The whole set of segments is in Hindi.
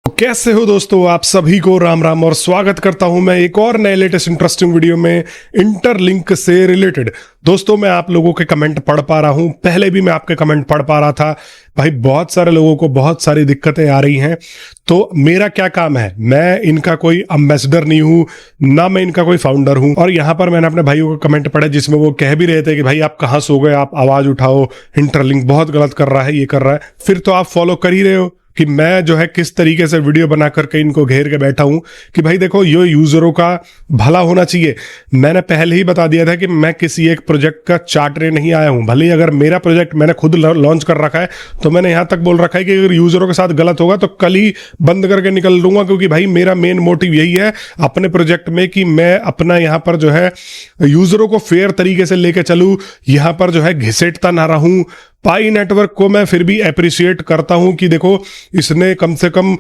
कैसे हो दोस्तों, आप सभी को राम राम और स्वागत करता हूं मैं एक और नए लेटेस्ट इंटरेस्टिंग वीडियो में इंटरलिंक से रिलेटेड। दोस्तों, मैं आप लोगों के कमेंट पढ़ पा रहा हूं, पहले भी मैं आपके कमेंट पढ़ पा रहा था। भाई, बहुत सारे लोगों को बहुत सारी दिक्कतें आ रही हैं, तो मेरा क्या काम है? मैं इनका कोई एम्बेसडर नहीं हूं, ना मैं इनका कोई फाउंडर हूं। और यहां पर मैंने अपने भाइयों को कमेंट पढ़े जिसमें वो कह भी रहे थे कि भाई आप कहां सो गए, आप आवाज उठाओ, इंटरलिंक बहुत गलत कर रहा है, ये कर रहा है। फिर तो आप फॉलो कर ही रहे हो कि मैं जो है किस तरीके से वीडियो बना करके इनको घेर के बैठा हूं कि भाई देखो, ये यूजरों का भला होना चाहिए। मैंने पहले ही बता दिया था कि मैं किसी एक प्रोजेक्ट का चार्टरे नहीं आया हूं। भले ही अगर मेरा प्रोजेक्ट मैंने खुद लॉन्च कर रखा है, तो मैंने यहां तक बोल रखा है कि अगर यूजरों के साथ गलत होगा तो कल ही बंद करके निकल लूंगा, क्योंकि भाई मेरा मेन मोटिव यही है अपने प्रोजेक्ट में कि मैं अपना यहां पर जो है यूजरों को फेयर तरीके से लेके चलूं, यहां पर जो है घिसेटता ना रहूं। पाई नेटवर्क को मैं फिर भी अप्रिशिएट करता हूं कि देखो, इसने कम से कम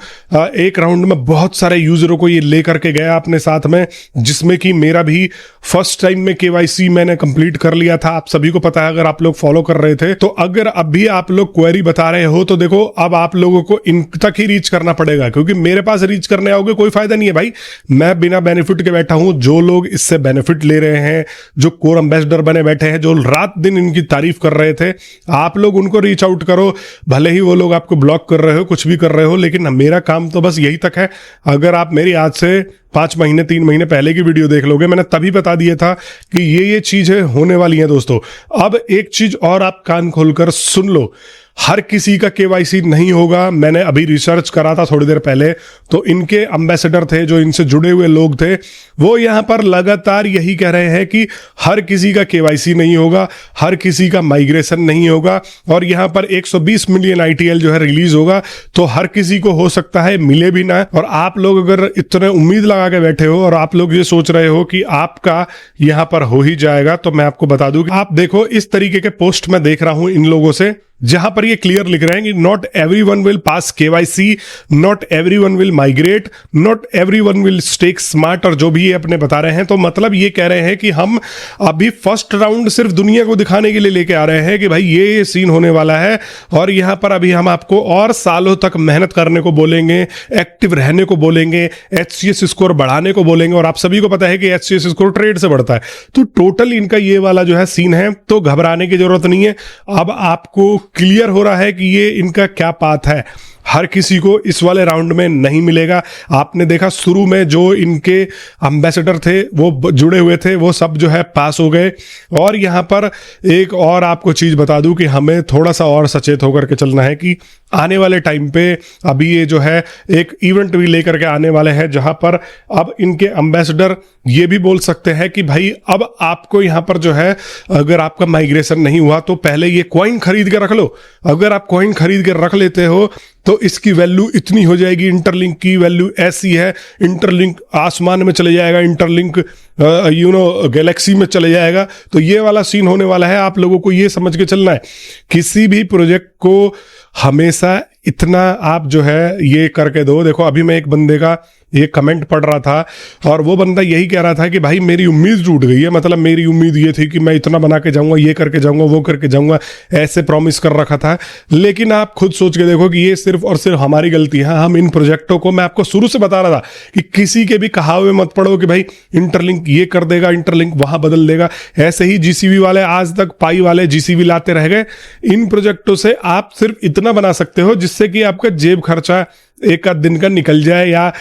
एक राउंड में बहुत सारे यूजरों को ये लेकर के गया अपने साथ में, जिसमें कि मेरा भी फर्स्ट टाइम में केवाईसी मैंने कंप्लीट कर लिया था। आप सभी को पता है, अगर आप लोग फॉलो कर रहे थे तो। अगर अभी आप लोग क्वेरी बता रहे हो तो देखो, अब आप लोगों को इन तक ही रीच करना पड़ेगा, क्योंकि मेरे पास रीच करने आओगे कोई फायदा नहीं है भाई। मैं बिना बेनिफिट के बैठा हूं। जो लोग इससे बेनिफिट ले रहे हैं, जो कोर एम्बेसडर बने बैठे हैं, जो रात दिन इनकी तारीफ कर रहे थे, आप लोग उनको रीच आउट करो। भले ही वो लोग आपको ब्लॉक कर रहे हो, कुछ भी कर रहे हो, लेकिन मेरा काम तो बस यही तक है। अगर आप मेरी आज से 5 महीने 3 महीने पहले की वीडियो देख लोगे, मैंने तभी बता दिया था कि ये चीजें होने वाली हैं दोस्तों। अब एक चीज और आप कान खोलकर सुन लो, हर किसी का केवाईसी नहीं होगा। मैंने अभी रिसर्च करा था थोड़ी देर पहले, तो इनके एम्बेसडर थे, जो इनसे जुड़े हुए लोग थे, वो यहां पर लगातार यही कह रहे हैं कि हर किसी का केवाईसी नहीं होगा, हर किसी का माइग्रेशन नहीं होगा, और यहां पर 120 मिलियन आईटीएल जो है रिलीज होगा, तो हर किसी को हो सकता है मिले भी ना। और आप लोग अगर इतने उम्मीद लगा के बैठे हो और आप लोग ये सोच रहे हो कि आपका यहां पर हो ही जाएगा, तो मैं आपको बता दूं कि आप देखो, इस तरीके के पोस्ट मैं देख रहा हूं इन लोगों से, जहां पर ये क्लियर लिख रहे हैं कि not everyone will pass KYC, not everyone will migrate, not everyone will stake smart, और जो भी ये अपने बता रहे हैं। तो मतलब ये कह रहे हैं कि हम अभी फर्स्ट राउंड सिर्फ दुनिया को दिखाने के लिए लेके आ रहे हैं कि भाई ये सीन होने वाला है, और यहां पर अभी हम आपको और सालों तक मेहनत करने को बोलेंगे, एक्टिव रहने को बोलेंगे, HCS स्कोर बढ़ाने को बोलेंगे। और आप सभी को पता है कि HCS स्कोर ट्रेड से बढ़ता है, तो टोटल इनका ये वाला जो है सीन है। तो घबराने की जरूरत नहीं है। अब आपको क्लियर हो रहा है कि ये इनका क्या पाथ है। हर किसी को इस वाले राउंड में नहीं मिलेगा। आपने देखा शुरू में जो इनके एम्बेसडर थे, वो जुड़े हुए थे, वो सब जो है पास हो गए। और यहां पर एक और आपको चीज बता दूं कि हमें थोड़ा सा और सचेत होकर के चलना है कि आने वाले टाइम पे अभी ये जो है एक इवेंट भी लेकर के आने वाले हैं, जहां पर अब इनके एम्बेसडर ये भी बोल सकते हैं कि भाई अब आपको यहां पर जो है, अगर आपका माइग्रेशन नहीं हुआ तो पहले ये कॉइन खरीद के रख लो। अगर आप कॉइन खरीद के रख लेते हो तो इसकी वैल्यू इतनी हो जाएगी, इंटरलिंक की वैल्यू ऐसी है, इंटरलिंक आसमान में चले जाएगा, इंटरलिंक गैलेक्सी में चले जाएगा। तो ये वाला सीन होने वाला है। आप लोगों को ये समझ के चलना है, किसी भी प्रोजेक्ट को हमेशा इतना आप जो है ये करके दो। देखो, अभी मैं एक बंदे का ये कमेंट पढ़ रहा था, और वो बंदा यही कह रहा था कि भाई मेरी उम्मीद टूट गई है। मतलब मेरी उम्मीद ये थी कि मैं इतना बना के जाऊंगा, ये करके जाऊंगा, वो करके जाऊंगा, ऐसे प्रॉमिस कर रखा था। लेकिन आप खुद सोच के देखो कि ये सिर्फ और सिर्फ हमारी गलती है। हम इन प्रोजेक्टों को, मैं आपको शुरू से बता रहा था कि किसी के भी कहावे मत पड़ो कि भाई इंटरलिंक ये कर देगा, इंटरलिंक वहां बदल देगा। ऐसे ही जीसीबी वाले आज तक पाई वाले जीसीबी लाते रह गए। इन प्रोजेक्टों से आप सिर्फ इतना बना सकते हो जिससे कि आपका जेब खर्चा एक आध दिन का निकल जाए, या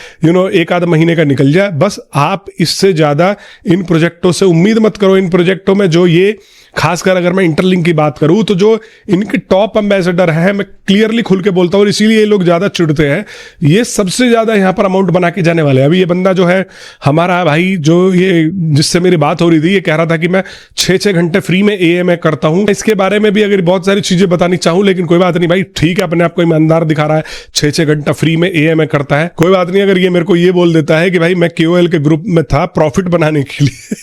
एक आध महीने का निकल जाए। बस आप इससे ज्यादा इन प्रोजेक्टों से उम्मीद मत करो। इन प्रोजेक्टों में जो ये, खासकर अगर मैं इंटरलिंक की बात करूं, तो जो इनके टॉप एम्बेसडर हैं, मैं क्लियरली खुल के बोलता हूं, और इसीलिए ये लोग ज्यादा चिढ़ते हैं, ये सबसे ज्यादा यहां पर अमाउंट बना के जाने वाले हैं। अभी ये बंदा जो है हमारा भाई, जो ये जिससे मेरी बात हो रही थी, ये कह रहा था कि मैं 6-6 घंटे फ्री में AMA करता हूं। इसके बारे में भी अगर बहुत सारी चीजें बतानी चाहूं, लेकिन कोई बात नहीं भाई, ठीक है, अपने आप को ईमानदार दिखा रहा है, 6-6 घंटा फ्री में AMA करता है, कोई बात नहीं। अगर ये मेरे को ये बोल देता है कि भाई मैं KOL के ग्रुप में था प्रॉफिट बनाने के लिए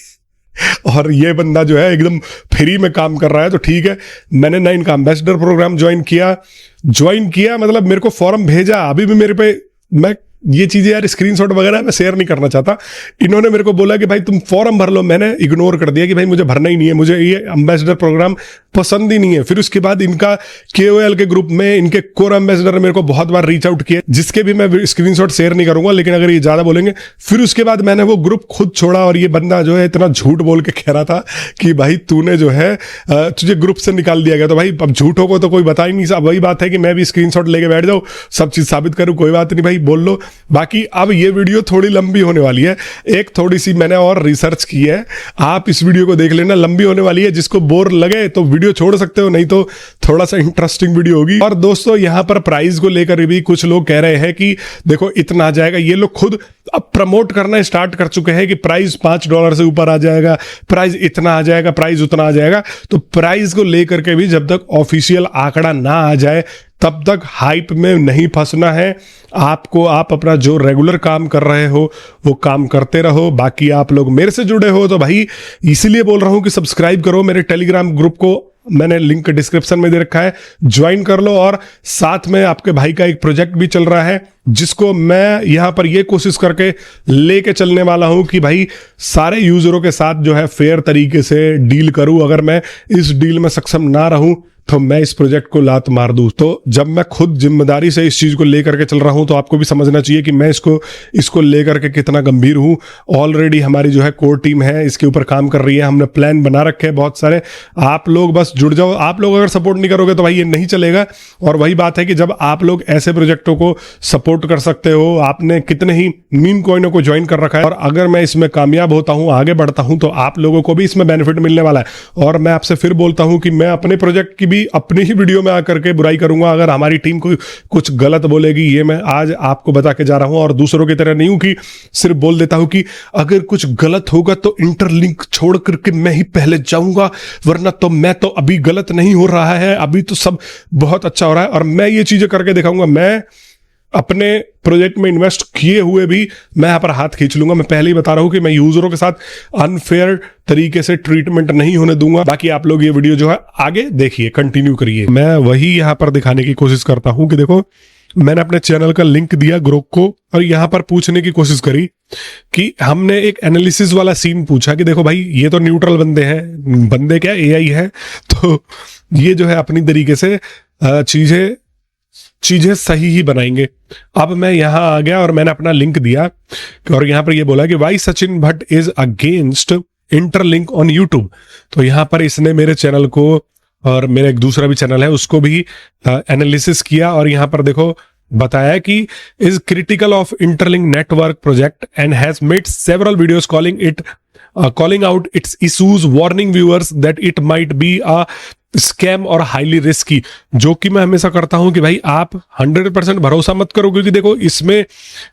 और ये बंदा जो है एकदम फ्री में काम कर रहा है, तो ठीक है। मैंने ना इनका एम्बेसडर प्रोग्राम ज्वाइन किया, मतलब मेरे को फॉर्म भेजा, अभी भी मेरे पे, मैं ये चीजें यार स्क्रीनशॉट वगैरह मैं शेयर नहीं करना चाहता। इन्होंने मेरे को बोला कि भाई तुम फॉर्म भर लो, मैंने इग्नोर कर दिया कि भाई मुझे भरना ही नहीं है, मुझे ये एम्बेसडर प्रोग्राम पसंद ही नहीं है। फिर उसके बाद इनका KOL के ग्रुप में इनके कोर एम्बेसडर ने मेरे को बहुत बार रीच आउट किया, जिसके भी मैं स्क्रीनशॉट शेयर नहीं करूंगा, लेकिन अगर ये ज्यादा बोलेंगे। फिर उसके बाद मैंने वो ग्रुप खुद छोड़ा, और ये बंदा जो है इतना झूठ बोल के कह रहा था कि भाई तूने जो है तुझे ग्रुप से निकाल दिया गया। तो भाई अब झूठों को तो कोई बता ही नहीं। अब वही बात है कि मैं भी स्क्रीनशॉट लेके बैठ जाऊं, सब चीज साबित करूं, कोई बात नहीं भाई, बोल लो। बाकी अब ये वीडियो थोड़ी लंबी होने वाली है, एक थोड़ी सी मैंने और रिसर्च की है, आप इस वीडियो को देख लेना, लंबी होने वाली है। जिसको बोर लगे तो वीडियो छोड़ सकते हो, नहीं तो थोड़ा सा इंटरेस्टिंग वीडियो होगी। और दोस्तों यहाँ पर प्राइस को लेकर भी कुछ लोग कह रहे हैं कि देखो इतना आ जाएगा। ये लोग खुद अब प्रमोट करना स्टार्ट कर चुके हैं कि प्राइस $5 से ऊपर आ जाएगा, प्राइस इतना आ जाएगा, प्राइस उतना आ जाएगा। तो प्राइस को लेकर के भी जब तक ऑफिशियल आंकड़ा ना आ जाए तब तक हाइप में नहीं फंसना है। आपको आप अपना जो रेगुलर काम कर रहे हो वो काम करते रहो। बाकी आप लोग मेरे से जुड़े हो तो भाई इसीलिए बोल रहा हूं कि सब्सक्राइब करो मेरे टेलीग्राम ग्रुप को, मैंने लिंक डिस्क्रिप्शन में दे रखा है, ज्वाइन कर लो। और साथ में आपके भाई का एक प्रोजेक्ट भी चल रहा है, जिसको मैं यहां पर ये कोशिश करके लेके चलने वाला हूं कि भाई सारे यूजरों के साथ जो है फेयर तरीके से डील करूं। अगर मैं इस डील में सक्षम ना रहूं तो मैं इस प्रोजेक्ट को लात मार दूं। तो जब मैं खुद जिम्मेदारी से इस चीज को लेकर के चल रहा हूं तो आपको भी समझना चाहिए कि मैं इसको लेकर के कितना गंभीर हूं। ऑलरेडी हमारी जो है कोर टीम है, इसके ऊपर काम कर रही है, हमने प्लान बना रखे हैं बहुत सारे। आप लोग बस जुड़ जाओ। आप लोग अगर सपोर्ट नहीं करोगे तो भाई ये नहीं चलेगा। और वही बात है कि जब आप लोग ऐसे प्रोजेक्टों को सपोर्ट कर सकते हो, आपने कितने ही मीम कॉइनों को ज्वाइन कर रखा है, और अगर मैं इसमें कामयाब होता हूं, आगे बढ़ता हूं, तो आप लोगों को भी इसमें बेनिफिट मिलने वाला है। और मैं आपसे फिर बोलता हूं कि मैं अपने प्रोजेक्ट की भी अपनी ही वीडियो में आकर के बुराई करूंगा अगर हमारी टीम को कुछ गलत बोलेगी। ये मैं आज आपको बता के जा रहा हूं, और दूसरों की तरह नहीं हूं कि सिर्फ बोल देता हूं कि अगर कुछ गलत होगा तो इंटरलिंक छोड़ करके मैं ही पहले जाऊंगा, वरना तो मैं तो अभी गलत नहीं हो रहा है, अभी तो सब बहुत अच्छा हो रहा है। और मैं ये चीजें करके दिखाऊंगा। मैं अपने प्रोजेक्ट में इन्वेस्ट किए हुए भी मैं यहां पर हाथ खींच लूंगा। मैं पहले ही बता रहा हूं कि मैं यूजरों के साथ अनफेयर तरीके से ट्रीटमेंट नहीं होने दूंगा। बाकी आप लोग ये वीडियो जो है आगे देखिए, कंटिन्यू करिए। मैं वही यहां पर दिखाने की कोशिश करता हूं कि देखो मैंने अपने चैनल का लिंक दिया ग्रुप को, और यहां पर पूछने की कोशिश करी कि हमने एक एनालिसिस वाला सीन पूछा कि देखो भाई ये तो न्यूट्रल बंदे हैं, बंदे क्या AI है, तो ये जो है अपनी तरीके से चीजें सही ही बनाएंगे। अब मैं यहां आ गया और मैंने अपना लिंक दिया, और यहां पर ये बोला कि why Sachin Bhatt is against Interlink on YouTube. तो यहां पर इसने मेरे चैनल को, और मेरा एक दूसरा भी चैनल है उसको भी एनालिसिस किया, और यहां पर देखो बताया कि is critical of interlink network project and has made several videos calling out its issues, warning viewers that it might be a scam और हाईली रिस्की। जो कि मैं हमेशा करता हूं कि भाई आप 100% भरोसा मत करो, क्योंकि देखो इसमें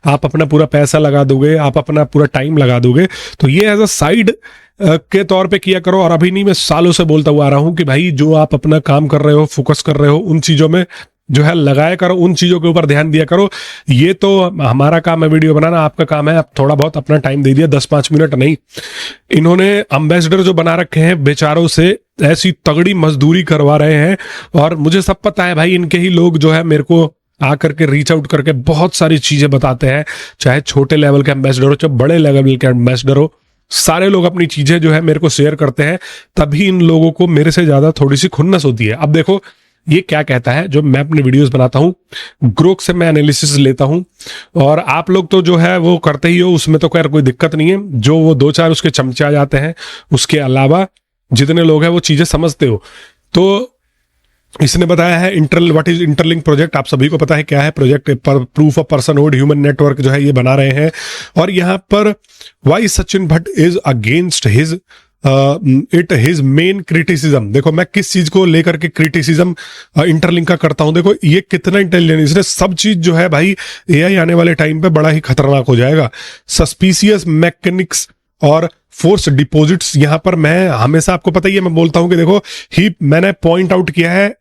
आप अपना पूरा पैसा लगा दोगे, आप अपना पूरा टाइम लगा दोगे, तो ये एज अ साइड के तौर पे किया करो। और अभी नहीं, मैं सालों से बोलता हुआ आ रहा हूं कि भाई जो आप अपना काम कर रहे हो, फोकस कर रहे हो, उन चीजों में जो है लगाया करो, उन चीजों के ऊपर ध्यान दिया करो। ये तो हमारा काम है वीडियो बनाना, आपका काम है आप थोड़ा बहुत अपना टाइम दे दिया, 10-5 मिनट नहीं। इन्होंने एम्बेसडर जो बना रखे हैं बेचारों से ऐसी तगड़ी मजदूरी करवा रहे हैं, और मुझे सब पता है भाई, इनके ही लोग जो है मेरे को आकर के रीच आउट करके बहुत सारी चीजें बताते हैं, चाहे छोटे लेवल के एम्बेसडर हो चाहे बड़े लेवल के एम्बेसडर हो, सारे लोग अपनी चीजें जो है मेरे को शेयर करते हैं। तभी इन लोगों को मेरे से ज्यादा थोड़ी सी खुन्नस होती है। अब देखो ये क्या कहता है, जो मैं अपने वीडियोस बनाता हूं ग्रोक से मैं एनालिसिस लेता हूं, और आप लोग तो जो है वो करते ही हो, उसमें तो खैर कोई दिक्कत नहीं है। जो वो 2-4 उसके चमचे आ जाते हैं, उसके अलावा जितने लोग हैं वो चीजें समझते हो। तो इसने बताया है व्हाट इज इंटरलिंक प्रोजेक्ट। आप सभी को पता है क्या है project. Proof of personhood human network जो है ये बना रहे हैं। और यहां पर why Sachin Bhatt is against his main criticism. देखो मैं किस चीज को लेकर के क्रिटिसिज्म इंटरलिंक का करता हूं। देखो ये कितना इंटेलिजेंट, इसने सब चीज जो है भाई AI आने वाले टाइम पे बड़ा ही खतरनाक हो जाएगा। सस्पिशियस मैकेनिक्स और फोर्स डिपॉजिट्स, यहां पर मैं हमेशा, आपको पता ही है, मैं बोलता हूं कि देखो मैंने पॉइंट आउट किया है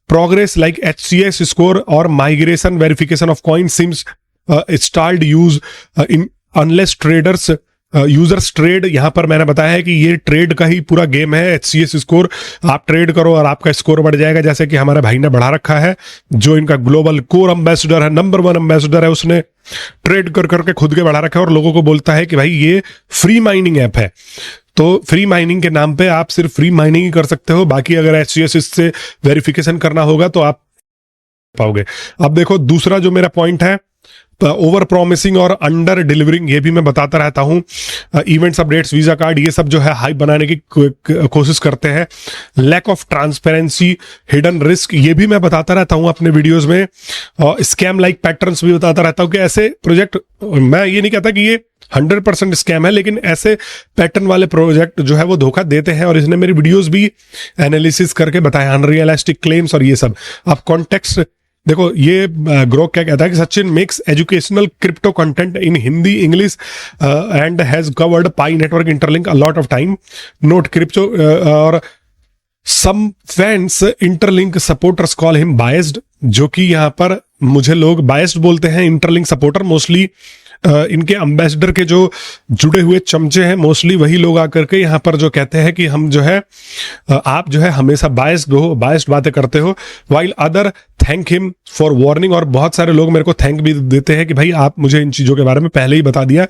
प्रोग्रेस लाइक HCS स्कोर और migration verification of coin sims started use in unless traders users trade. यहां पर मैंने बताया है कि ये ट्रेड का ही पूरा गेम है। HCS स्कोर, आप ट्रेड करो और आपका स्कोर बढ़ जाएगा, जैसे कि हमारे भाई ने बढ़ा रखा है, जो इनका ग्लोबल कोर एम्बेसडर है, नंबर 1 एम्बेसडर है, उसने ट्रेड कर करके खुद के बढ़ा रखा है और लोगों को बोलता है कि भाई ये फ्री माइनिंग ऐप है। तो फ्री माइनिंग के नाम पे आप सिर्फ फ्री माइनिंग ही कर सकते हो, बाकी अगर एचसीएस से वेरिफिकेशन करना होगा तो आप पाओगे। अब देखो दूसरा जो मेरा पॉइंट है, ओवर प्रॉमिसिंग और अंडर डिलीवरिंग, ये भी मैं बताता रहता हूं। इवेंट्स, अपडेट्स, वीजा कार्ड, ये सब जो है हाइप बनाने की कोशिश करते हैं। Lack of transparency, hidden risk, ये भी मैं बताता रहता हूं अपने वीडियोस में। स्कैम लाइक पैटर्न्स भी बताता रहता हूं कि ऐसे प्रोजेक्ट, मैं ये नहीं कहता कि ये 100% स्कैम है, लेकिन ऐसे पैटर्न वाले प्रोजेक्ट जो है वो धोखा देते हैं, और इसने मेरी वीडियोस भी एनालिसिस करके बताया, अनरियलिस्टिक क्लेम्स और ये सब। अब कॉन्टेक्स्ट देखो, ये ग्रोक क्या कहता है कि Sachin makes educational crypto content in Hindi, English and has covered Pi Network Interlink a lot of time, not crypto, और some fans Interlink supporters call him biased, जो कि यहाँ पर मुझे लोग बायस्ड बोलते हैं। इंटरलिंक सपोर्टर मोस्टली इनके एम्बेसडर के जो जुड़े हुए चमचे हैं, मोस्टली वही लोग आकर के यहाँ पर जो कहते हैं कि हम जो है आप जो है हमेशा बायस्ड बातें करते हो, while other thank him for warning, और बहुत सारे लोग मेरे को थैंक भी देते हैं कि भाई आप मुझे इन चीजों के बारे में पहले ही बता दिया।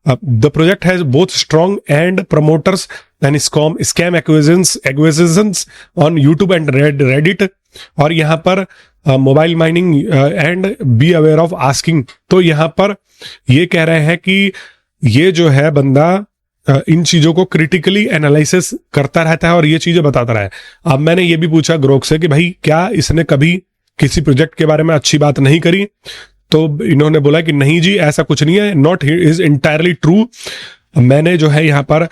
The project has both strong and promoters and scam acquisitions on YouTube and Reddit, और यहाँ पर mobile mining and be aware of asking. तो यहाँ पर ये कह रहे हैं कि ये जो है बंदा इन चीजों को क्रिटिकली एनालिसिस करता रहता है और ये चीजें बताता रहा है। अब मैंने ये भी पूछा ग्रोक से कि भाई क्या इसने कभी किसी प्रोजेक्ट के बारे में अच्छी बात नहीं करी, तो इन्होंने बोला कि नहीं जी, ऐसा कुछ नहीं है, नॉट इज इंटायरली ट्रू। मैंने जो है यहाँ पर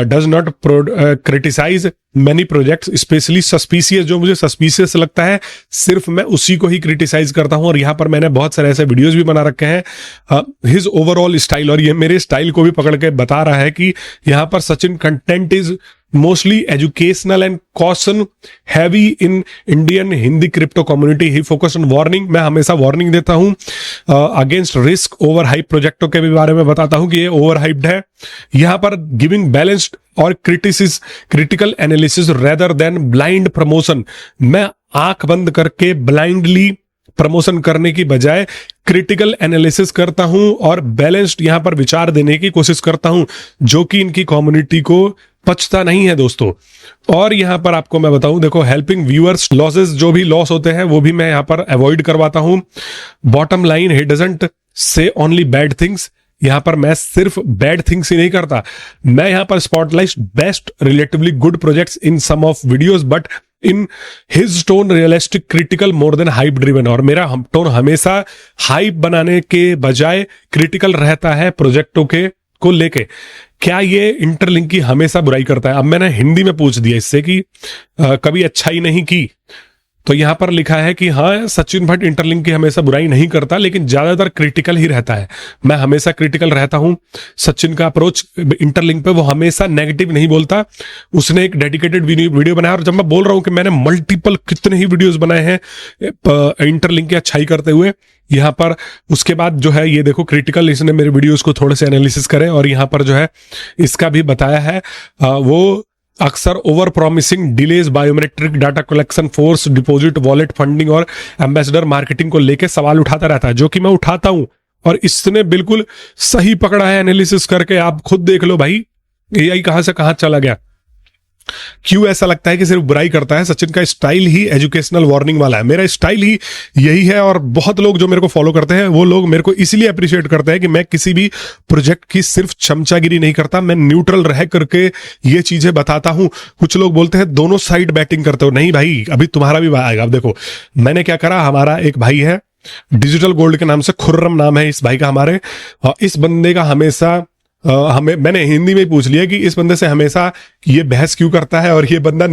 does not criticize many projects, specially suspicious, जो मुझे सस्पिशियस लगता है सिर्फ मैं उसी को ही क्रिटिसाइज करता हूं, और यहाँ पर मैंने बहुत सारे ऐसे वीडियोस भी बना रखे हैं। हिज ओवरऑल स्टाइल, और ये मेरे स्टाइल को भी पकड़ के बता रहा है कि यहाँ पर Sachin content is mostly educational and caution heavy in Indian Hindi crypto community. He focus on warning, मैं हमेशा वार्निंग देता हूं अगेंस्ट रिस्क, ओवर हाइप प्रोजेक्टों के भी बारे में बताता हूं कि ये ओवर हाइप्ड है। यहाँ पर गिविंग बैलेंस्ड और critical analysis rather than blind promotion, मैं आंख बंद करके ब्लाइंडली प्रमोशन करने की बजाय क्रिटिकल एनालिसिस करता हूं और बैलेंस्ड यहां पर विचार देने की कोशिश करता हूं, जो कि इनकी कम्युनिटी को पचता नहीं है दोस्तों। और यहां पर आपको मैं बताऊं, देखो हेल्पिंग व्यूअर्स, लॉसेस जो भी लॉस होते हैं वो भी मैं यहां पर अवॉइड करवाता हूं। Bottom line, he doesn't say only bad things, यहां पर मैं सिर्फ बैड थिंग्स ही नहीं करता, मैं यहां पर spotlight best relatively good projects in some of videos, but in his tone realistic critical more than hype driven, और मेरा टोन हमेशा हाइप बनाने के बजाय क्रिटिकल रहता है प्रोजेक्टों के को लेके। क्या ये इंटरलिंक की हमेशा बुराई करता है? अब मैंने हिंदी में पूछ दिया इससे कि कभी अच्छाई नहीं की, तो यहां पर लिखा है कि हाँ, सचिन भट्ट इंटरलिंक की हमेशा बुराई नहीं करता, लेकिन ज्यादातर क्रिटिकल ही रहता है। मैं हमेशा क्रिटिकल रहता हूं। सचिन का अप्रोच इंटरलिंक पे, वो हमेशा नेगेटिव नहीं बोलता। उसने एक डेडिकेटेड वीडियो बनाया, और जब मैं बोल रहा हूं कि मैंने मल्टीपल कितने ही वीडियोस बनाए हैं इंटरलिंक की अच्छाई करते हुए, यहाँ पर उसके बाद जो है ये देखो क्रिटिकल, इसने मेरे वीडियोस को थोड़े से एनालिसिस करे, और यहाँ पर जो है इसका भी बताया है वो अक्सर over promising, delays, biometric data collection, force deposit, wallet funding और एम्बेसडर मार्केटिंग को लेके सवाल उठाता रहता है, जो कि मैं उठाता हूं, और इसने बिल्कुल सही पकड़ा है एनालिसिस करके। आप खुद देख लो भाई, एआई कहां से कहां चला गया। क्यों ऐसा लगता है कि सिर्फ बुराई करता है? सचिन का स्टाइल ही एजुकेशनल वार्निंग वाला है, मेरा स्टाइल ही यही है, और बहुत लोग जो मेरे को फॉलो करते हैं वो लोग मेरे को इसलिए अप्रिशिएट करते हैं कि मैं किसी भी प्रोजेक्ट की सिर्फ चमचागिरी नहीं करता, मैं न्यूट्रल रह करके ये चीजें बताता हूं। कुछ लोग बोलते हैं दोनों साइड बैटिंग करते हो, नहीं भाई, अभी तुम्हारा भी आएगा। अब देखो मैंने क्या करा, हमारा एक भाई है डिजिटल गोल्ड के नाम से, खुर्रम नाम है इस भाई का हमारे, और इस बंदे का हमेशा मैंने हिंदी में पूछ लिया कि इस बंदे से हमेशा ये बहस क्यों करता है, और ये बंदा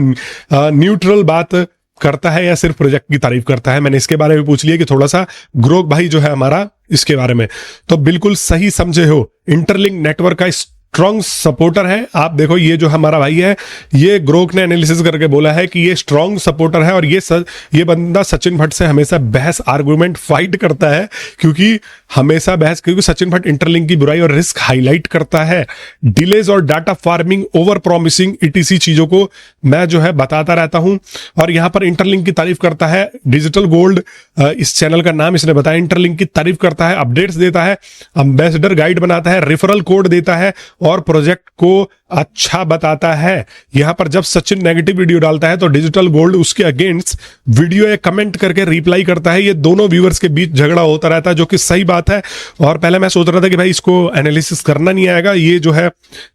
न्यूट्रल बात करता है या सिर्फ प्रोजेक्ट की तारीफ करता है। मैंने इसके बारे में पूछ लिया कि थोड़ा सा ग्रोक भाई जो है हमारा इसके बारे में, तो बिल्कुल सही समझे हो। इंटरलिंक नेटवर्क का स्ट्रॉन्ग सपोर्टर है। आप देखो ये जो हमारा भाई है, ये ग्रोक ने एनालिसिस करके बोला है कि ये स्ट्रॉन्ग सपोर्टर है, और ये बंदा सचिन भट्ट से हमेशा बहस, आर्गुमेंट, फाइट करता है, क्योंकि हमेशा बहस, क्योंकि सचिन भट्ट इंटरलिंक की बुराई और रिस्क हाईलाइट करता है। डिलेज और data farming, over promising, etc चीजों को मैं जो है बताता रहता हूं, और यहां पर इंटरलिंक की तारीफ करता है। डिजिटल गोल्ड इस चैनल का नाम इसने बताया, इंटरलिंक की तारीफ करता है, अपडेट्स देता है, एम्बेसडर गाइड बनाता है, रेफरल कोड देता है, और प्रोजेक्ट को अच्छा बताता है। यहां पर जब सचिन नेगेटिव वीडियो डालता है तो डिजिटल गोल्ड उसके अगेंस्ट वीडियो या कमेंट करके रिप्लाई करता है। ये दोनों व्यूअर्स के बीच झगड़ा होता रहता है, जो कि सही बात है। और पहले मैं सोच रहा था कि भाई इसको एनालिसिस करना नहीं आएगा, ये जो है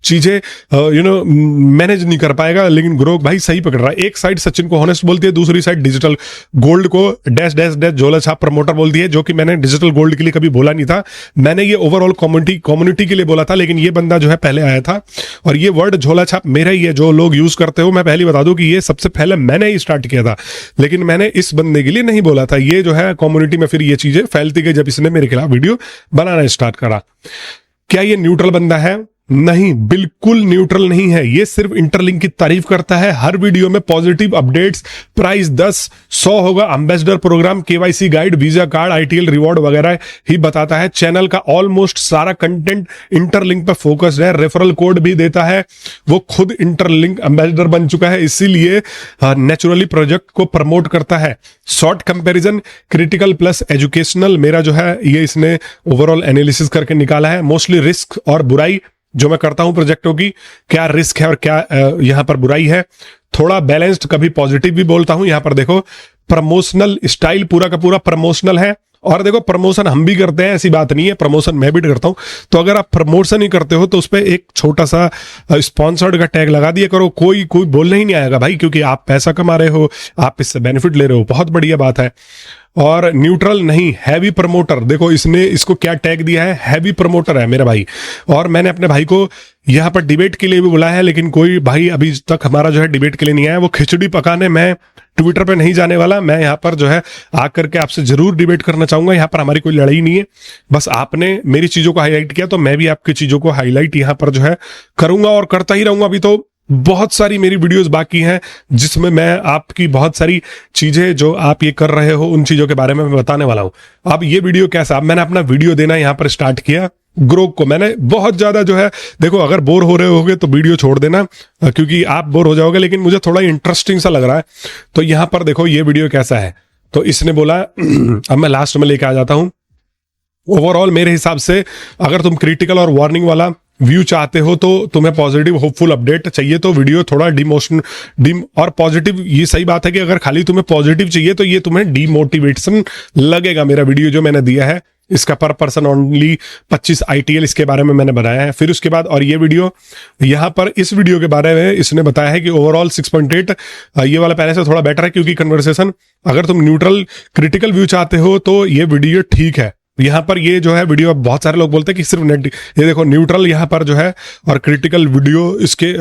चीजें मैनेज नहीं कर पाएगा, लेकिन ग्रोक भाई सही पकड़ रहा है। एक साइड सचिन को हॉनेस्ट बोलती है, दूसरी साइड डिजिटल गोल्ड को डैश डैश डैश झोला छाप प्रमोटर बोलती है, जो कि मैंने डिजिटल गोल्ड के लिए कभी बोला नहीं था। मैंने ये ओवरऑल कम्युनिटी के लिए बोला था, लेकिन ये बंदा जो है पहले आया था। और ये वर्ड झोला छाप मेरा ही है, जो लोग यूज करते हो। मैं पहले बता दूं कि ये सबसे पहले मैंने ही स्टार्ट किया था, लेकिन मैंने इस बंदे के लिए नहीं बोला था। ये जो है कम्युनिटी में फिर ये चीजें फैलती गई जब इसने मेरे खिलाफ वीडियो बनाना स्टार्ट करा। क्या ये न्यूट्रल बंदा है? नहीं, बिल्कुल न्यूट्रल नहीं है। ये सिर्फ इंटरलिंक की तारीफ करता है। हर वीडियो में पॉजिटिव अपडेट्स, प्राइस 10, 100 होगा, ambassador program, KYC guide, Visa card, ITL reward वगैरह ही बताता है। चैनल का ऑलमोस्ट सारा कंटेंट इंटरलिंक पे फोकस्ड है। रेफरल कोड भी देता है। वो खुद इंटरलिंक एम्बेसडर बन चुका है, इसीलिए नेचुरली प्रोजेक्ट को प्रमोट करता है। Short comparison, critical plus educational, मेरा जो है ये इसने ओवरऑल एनालिसिस करके निकाला है। मोस्टली रिस्क और बुराई जो मैं करता हूं प्रोजेक्टों की, क्या रिस्क है और क्या यहां पर बुराई है। थोड़ा बैलेंस्ड, कभी पॉजिटिव भी बोलता हूं। यहां पर देखो प्रमोशनल स्टाइल पूरा का पूरा प्रमोशनल है। और देखो प्रमोशन हम भी करते हैं, ऐसी बात नहीं है, प्रमोशन मैं भी करता हूं। तो अगर आप प्रमोशन ही करते हो तो उस पर एक छोटा सा स्पॉन्सर्ड का टैग लगा दिया करो, कोई बोलने ही नहीं आएगा भाई, क्योंकि आप पैसा कमा रहे हो, आप इससे बेनिफिट ले रहे हो, बहुत बढ़िया बात है। और न्यूट्रल नहीं, हैवी प्रमोटर। देखो इसने इसको क्या टैग दिया है, हैवी प्रमोटर है मेरा भाई। और मैंने अपने भाई को यहां पर डिबेट के लिए भी बुलाया है, लेकिन कोई भाई अभी तक हमारा जो है डिबेट के लिए नहीं आया। वो खिचड़ी पकाने मैं ट्विटर पे नहीं जाने वाला। मैं यहाँ पर जो है आकर के आपसे जरूर डिबेट करना चाहूंगा। यहाँ पर हमारी कोई लड़ाई नहीं है, बस आपने मेरी चीजों को हाईलाइट किया तो मैं भी आपकी चीजों को हाईलाइट यहाँ पर जो है करूंगा और करता ही रहूंगा। अभी तो बहुत सारी मेरी वीडियोस बाकी हैं जिसमें मैं आपकी बहुत सारी चीजें जो आप ये कर रहे हो उन चीजों के बारे में मैं बताने वाला हूं। अब ये वीडियो कैसा, अब मैंने अपना वीडियो देना यहाँ पर स्टार्ट किया। ग्रोक को मैंने बहुत ज्यादा जो है, देखो अगर बोर हो रहे होगे तो वीडियो छोड़ देना, क्योंकि आप बोर हो जाओगे, लेकिन मुझे थोड़ा इंटरेस्टिंग सा लग रहा है। तो यहां पर देखो ये वीडियो कैसा है। तो इसने बोला अब मैं लास्ट में लेके आ जाता हूं। ओवरऑल मेरे हिसाब से अगर तुम क्रिटिकल और वार्निंग वाला व्यू चाहते हो तो तुम्हें पॉजिटिव होपफुल अपडेट चाहिए तो वीडियो थोड़ा डिम और पॉजिटिव, ये सही बात है कि अगर खाली तुम्हें पॉजिटिव चाहिए तो ये तुम्हें डिमोटिवेशन लगेगा। मेरा वीडियो जो मैंने दिया है इसका पर पर्सन ओनली 25 आईटीएल इसके बारे में मैंने बताया है। फिर उसके बाद और ये वीडियो, यहाँ पर इस वीडियो के बारे में इसने बताया है कि ओवरऑल 6.8, ये वाला पहले से थोड़ा बेटर है क्योंकि कन्वर्सेशन, अगर तुम न्यूट्रल क्रिटिकल व्यू चाहते हो तो ये वीडियो ठीक है। यहाँ पर ये जो है वीडियो, बहुत सारे लोग बोलते हैं कि सिर्फ नेट, ये देखो न्यूट्रल यहाँ पर जो है और क्रिटिकल वीडियो इसके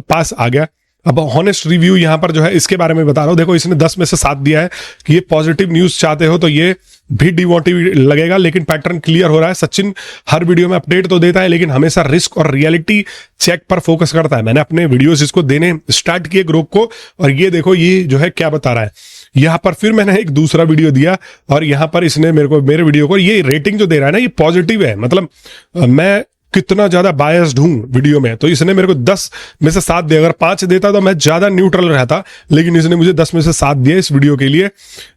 पास आ गया। अब हॉनेस्ट रिव्यू यहाँ पर जो है इसके बारे में बता रहा हूँ। देखो इसने 10 में से 7 दिया है कि ये पॉजिटिव न्यूज चाहते हो तो ये भी डिमोटिवेट लगेगा, लेकिन पैटर्न क्लियर हो रहा है। सचिन हर वीडियो में अपडेट तो देता है लेकिन हमेशा रिस्क और रियलिटी चेक पर फोकस करता है। मैंने अपने वीडियोस इसको देने स्टार्ट किए ग्रुप को, और ये देखो ये जो है क्या बता रहा है। यहाँ पर फिर मैंने एक दूसरा वीडियो दिया और यहाँ पर इसने मेरे वीडियो को ये रेटिंग जो दे रहा है ना, ये पॉजिटिव है। मतलब मैं कितना ज्यादा बायस्ड हूं वीडियो में, तो इसने मेरे को 10 में से 7 दिया। अगर 5 देता तो मैं ज्यादा न्यूट्रल रहता, लेकिन इसने मुझे 10 में से 7 दिया इस वीडियो के लिए।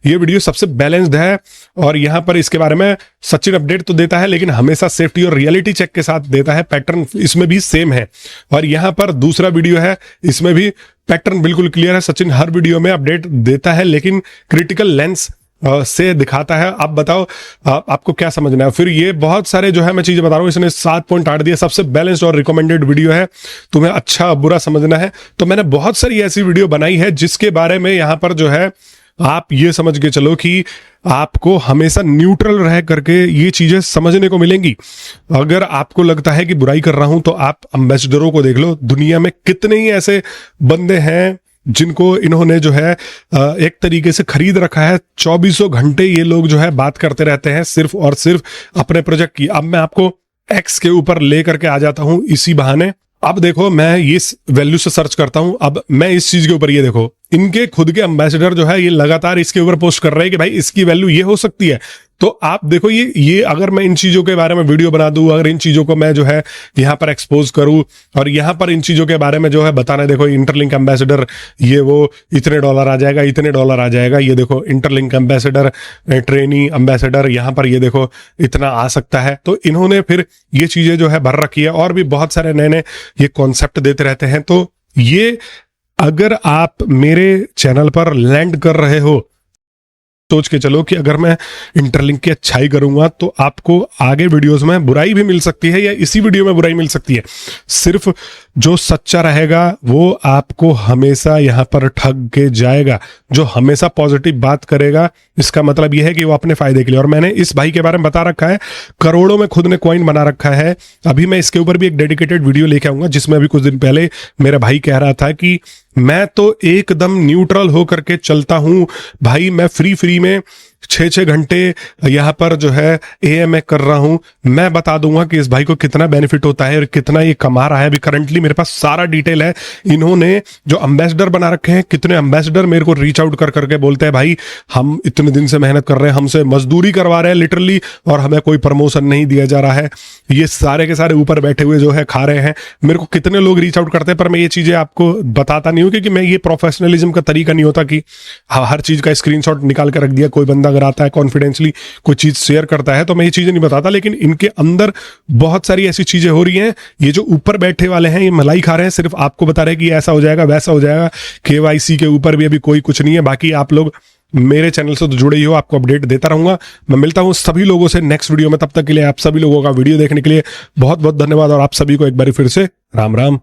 ये वीडियो सबसे बैलेंस्ड है और यहाँ पर इसके बारे में सचिन अपडेट तो देता है लेकिन हमेशा सेफ्टी और रियलिटी चेक के साथ देता है। पैटर्न इसमें भी सेम है। और यहाँ पर दूसरा वीडियो है, इसमें भी पैटर्न बिल्कुल क्लियर है। सचिन हर वीडियो में अपडेट देता है लेकिन क्रिटिकल लेंस से दिखाता है। आप बताओ आपको क्या समझना है। फिर ये बहुत सारे जो है मैं चीजें बता रहा हूँ, इसने 7.8 दिया। सबसे बैलेंस्ड और रिकमेंडेड वीडियो है, तुम्हें अच्छा बुरा समझना है। तो मैंने बहुत सारी ऐसी वीडियो बनाई है जिसके बारे में यहाँ पर जो है आप ये समझ के चलो कि आपको हमेशा न्यूट्रल रह करके ये चीजें समझने को मिलेंगी। अगर आपको लगता है कि बुराई कर रहा हूं तो आप एम्बेसडरों को देख लो। दुनिया में कितने ही ऐसे बंदे हैं जिनको इन्होंने जो है एक तरीके से खरीद रखा है। 24 घंटे ये लोग जो है बात करते रहते हैं सिर्फ और सिर्फ अपने प्रोजेक्ट की। अब मैं आपको एक्स के ऊपर लेकर के आ जाता हूं इसी बहाने। अब देखो मैं इस वैल्यू से सर्च करता हूं, अब मैं इस चीज के ऊपर, ये देखो इनके खुद के एम्बेसडर जो है ये लगातार इसके ऊपर पोस्ट कर रहे हैं कि भाई इसकी वैल्यू ये हो सकती है। तो आप देखो ये अगर मैं इन चीजों के बारे में वीडियो बना दूं, अगर इन चीजों को मैं जो है यहाँ पर एक्सपोज करूं और यहाँ पर इन चीजों के बारे में जो है बताना, देखो इंटरलिंक एम्बेसडर ये वो इतने डॉलर आ जाएगा, इतने डॉलर आ जाएगा, ये देखो इंटरलिंक एम्बेसडर ट्रेनी एम्बेसडर यहाँ पर ये देखो इतना आ सकता है। तो इन्होंने फिर ये चीजें जो है भर रखी है और भी बहुत सारे नए नए ये कॉन्सेप्ट देते रहते हैं। तो ये अगर आप मेरे चैनल पर लैंड कर रहे हो, सोच के चलो कि अगर मैं इंटरलिंक की अच्छाई करूंगा तो आपको आगे वीडियोस में बुराई भी मिल सकती है या इसी वीडियो में बुराई मिल सकती है। सिर्फ जो सच्चा रहेगा वो आपको हमेशा यहां पर ठग के जाएगा। जो हमेशा पॉजिटिव बात करेगा इसका मतलब यह है कि वो अपने फायदे के लिए, और मैंने इस भाई के बारे में बता रखा है, करोड़ों में खुद ने कॉइन बना रखा है। अभी मैं इसके ऊपर भी एक डेडिकेटेड वीडियो लेके आऊंगा जिसमें अभी कुछ दिन पहले मेरा भाई कह रहा था कि मैं तो एकदम न्यूट्रल होकर के चलता हूं भाई, मैं फ्री में 6-6 घंटे यहां पर जो है AMA कर रहा हूं। मैं बता दूंगा कि इस भाई को कितना बेनिफिट होता है और कितना ये कमा रहा है। अभी करंटली मेरे पास सारा डिटेल है। इन्होंने जो एम्बेसडर बना रखे हैं, कितने एम्बेसडर मेरे को रीच आउट कर करके बोलते हैं भाई हम इतने दिन से मेहनत कर रहे हैं, हमसे मजदूरी करवा रहे हैं लिटरली, और हमें कोई प्रमोशन नहीं दिया जा रहा है। ये सारे के सारे ऊपर बैठे हुए जो है खा रहे हैं। मेरे को कितने लोग रीच आउट करते हैं, पर मैं ये चीजें आपको बताता नहीं हूं क्योंकि मैं ये प्रोफेशनलिज्म का तरीका नहीं होता कि हर चीज का स्क्रीनशॉट निकाल कर रख दिया। कोई बंदा अगर आता है कॉन्फिडेंशियली कोई चीज शेयर करता है तो मैं ये चीजें नहीं बताता, लेकिन इनके अंदर बहुत सारी ऐसी चीजें हो रही हैं। ये जो ऊपर बैठे वाले हैं ये मलाई खा रहे हैं, सिर्फ आपको बता रहे हैं कि ऐसा हो जाएगा वैसा हो जाएगा। KYC के ऊपर भी अभी कोई कुछ नहीं है। बाकी आप लोग मेरे चैनल से तो जुड़े ही हो, आपको अपडेट देता रहूंगा। मैं मिलता हूं सभी लोगों से नेक्स्ट वीडियो में। तब तक के लिए आप सभी लोगों का वीडियो देखने के लिए बहुत बहुत धन्यवाद और आप सभी को एक बार फिर से राम राम।